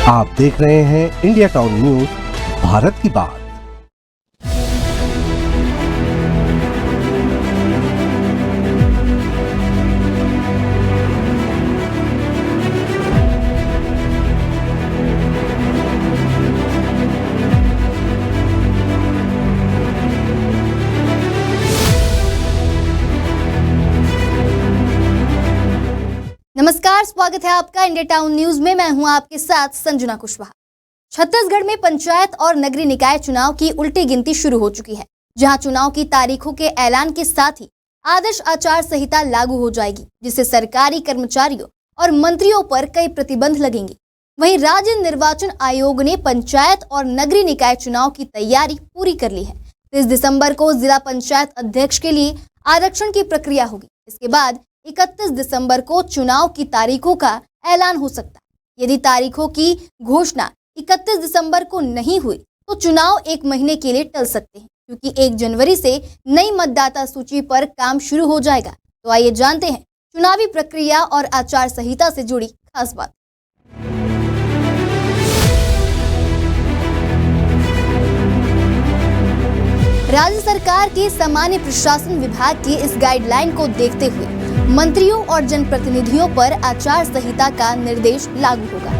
आप देख रहे हैं इंडिया टाउन न्यूज, भारत की बात। नमस्कार, स्वागत है आपका इंडिया टाउन न्यूज में। मैं हूं आपके साथ संजना कुशवाहा। छत्तीसगढ़ में पंचायत और नगरीय निकाय चुनाव की उल्टी गिनती शुरू हो चुकी है, जहां चुनाव की तारीखों के ऐलान के साथ ही आदर्श आचार संहिता लागू हो जाएगी, जिससे सरकारी कर्मचारियों और मंत्रियों पर कई प्रतिबंध लगेंगे। वहीं राज्य निर्वाचन आयोग ने पंचायत और नगरीय निकाय चुनाव की तैयारी पूरी कर ली है। 30 दिसंबर को जिला पंचायत अध्यक्ष के लिए आरक्षण की प्रक्रिया होगी। इसके बाद 31 दिसंबर को चुनाव की तारीखों का ऐलान हो सकता है। यदि तारीखों की घोषणा 31 दिसंबर को नहीं हुई तो चुनाव 1 महीने के लिए टल सकते हैं, क्योंकि 1 जनवरी से नई मतदाता सूची पर काम शुरू हो जाएगा। तो आइए जानते हैं चुनावी प्रक्रिया और आचार संहिता से जुड़ी खास बात। राज्य सरकार के सामान्य प्रशासन विभाग की इस गाइडलाइन को देखते हुए मंत्रियों और जनप्रतिनिधियों पर आचार संहिता का निर्देश लागू होगा,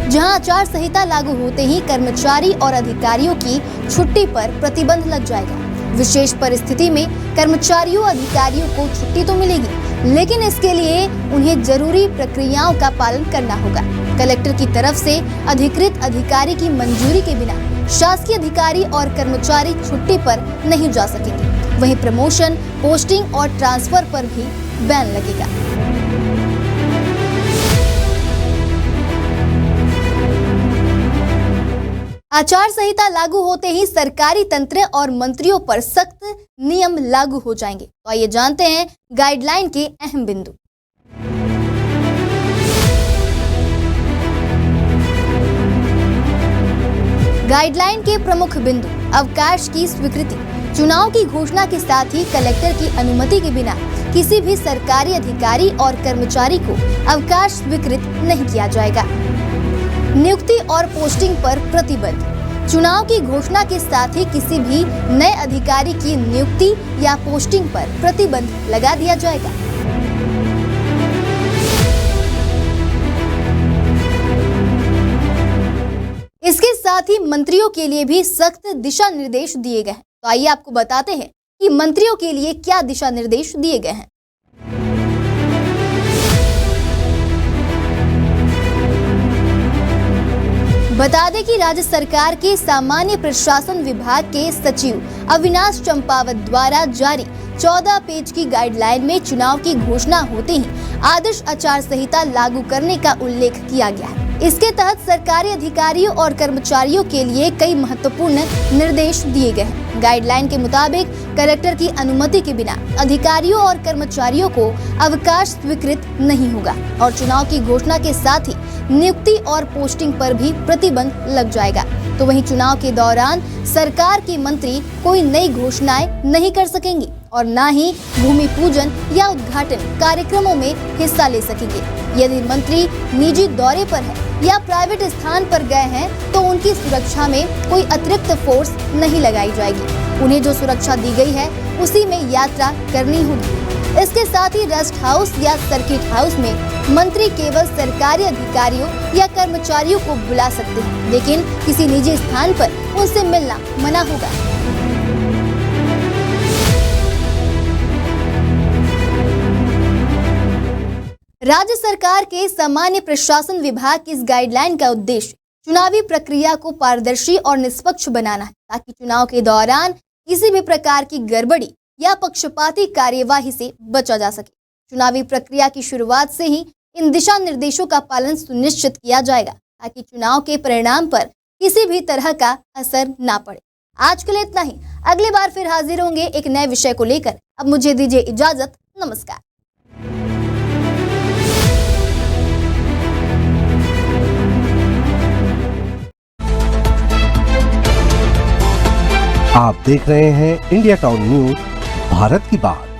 जहां आचार संहिता लागू होते ही कर्मचारी और अधिकारियों की छुट्टी पर प्रतिबंध लग जाएगा। विशेष परिस्थिति में कर्मचारियों अधिकारियों को छुट्टी तो मिलेगी, लेकिन इसके लिए उन्हें जरूरी प्रक्रियाओं का पालन करना होगा। कलेक्टर की तरफ से अधिकृत अधिकारी की मंजूरी के बिना शासकीय अधिकारी और कर्मचारी छुट्टी पर नहीं जा सकेंगे। वहीं प्रमोशन, पोस्टिंग और ट्रांसफर पर भी बैन लगेगा। आचार संहिता लागू होते ही सरकारी तंत्र और मंत्रियों पर सख्त नियम लागू हो जाएंगे। तो आइए जानते हैं गाइडलाइन के अहम बिंदु। गाइडलाइन के प्रमुख बिंदु: अवकाश की स्वीकृति। चुनाव की घोषणा के साथ ही कलेक्टर की अनुमति के बिना किसी भी सरकारी अधिकारी और कर्मचारी को अवकाश स्वीकृत नहीं किया जाएगा। नियुक्ति और पोस्टिंग पर प्रतिबंध। चुनाव की घोषणा के साथ ही किसी भी नए अधिकारी की नियुक्ति या पोस्टिंग पर प्रतिबंध लगा दिया जाएगा। इसके साथ ही मंत्रियों के लिए भी सख्त दिशा निर्देश दिए गए हैं। तो आइए आपको बताते हैं कि मंत्रियों के लिए क्या दिशा निर्देश दिए गए हैं। बता दें कि राज्य सरकार के सामान्य प्रशासन विभाग के सचिव अविनाश चंपावत द्वारा जारी 14 पेज की गाइडलाइन में चुनाव की घोषणा होते ही आदर्श आचार संहिता लागू करने का उल्लेख किया गया है। इसके तहत सरकारी अधिकारियों और कर्मचारियों के लिए कई महत्वपूर्ण निर्देश दिए गए हैं। गाइडलाइन के मुताबिक कलेक्टर की अनुमति के बिना अधिकारियों और कर्मचारियों को अवकाश स्वीकृत नहीं होगा और चुनाव की घोषणा के साथ ही नियुक्ति और पोस्टिंग पर भी प्रतिबंध लग जाएगा। तो वहीं चुनाव के दौरान सरकार के मंत्री कोई नई घोषणाएं नहीं कर सकेंगे और न ही भूमि पूजन या उद्घाटन कार्यक्रमों में हिस्सा ले सकेंगे। यदि मंत्री निजी दौरे पर है या प्राइवेट स्थान पर गए हैं तो उनकी सुरक्षा में कोई अतिरिक्त फोर्स नहीं लगाई जाएगी। उन्हें जो सुरक्षा दी गई है उसी में यात्रा करनी होगी। इसके साथ ही रेस्ट हाउस या सर्किट हाउस में मंत्री केवल सरकारी अधिकारियों या कर्मचारियों को बुला सकते हैं, लेकिन किसी निजी स्थान पर उनसे मिलना मना होगा। राज्य सरकार के सामान्य प्रशासन विभाग की इस गाइडलाइन का उद्देश्य चुनावी प्रक्रिया को पारदर्शी और निष्पक्ष बनाना है, ताकि चुनाव के दौरान किसी भी प्रकार की गड़बड़ी या पक्षपाती कार्यवाही से बचा जा सके। चुनावी प्रक्रिया की शुरुआत से ही इन दिशा निर्देशों का पालन सुनिश्चित किया जाएगा, ताकि चुनाव के परिणाम पर किसी भी तरह का असर ना पड़े। आज के लिए इतना ही। अगली बार फिर हाजिर होंगे एक नए विषय को लेकर। अब मुझे दीजिए इजाजत। नमस्कार। आप देख रहे हैं इंडिया टाउन न्यूज, भारत की बात।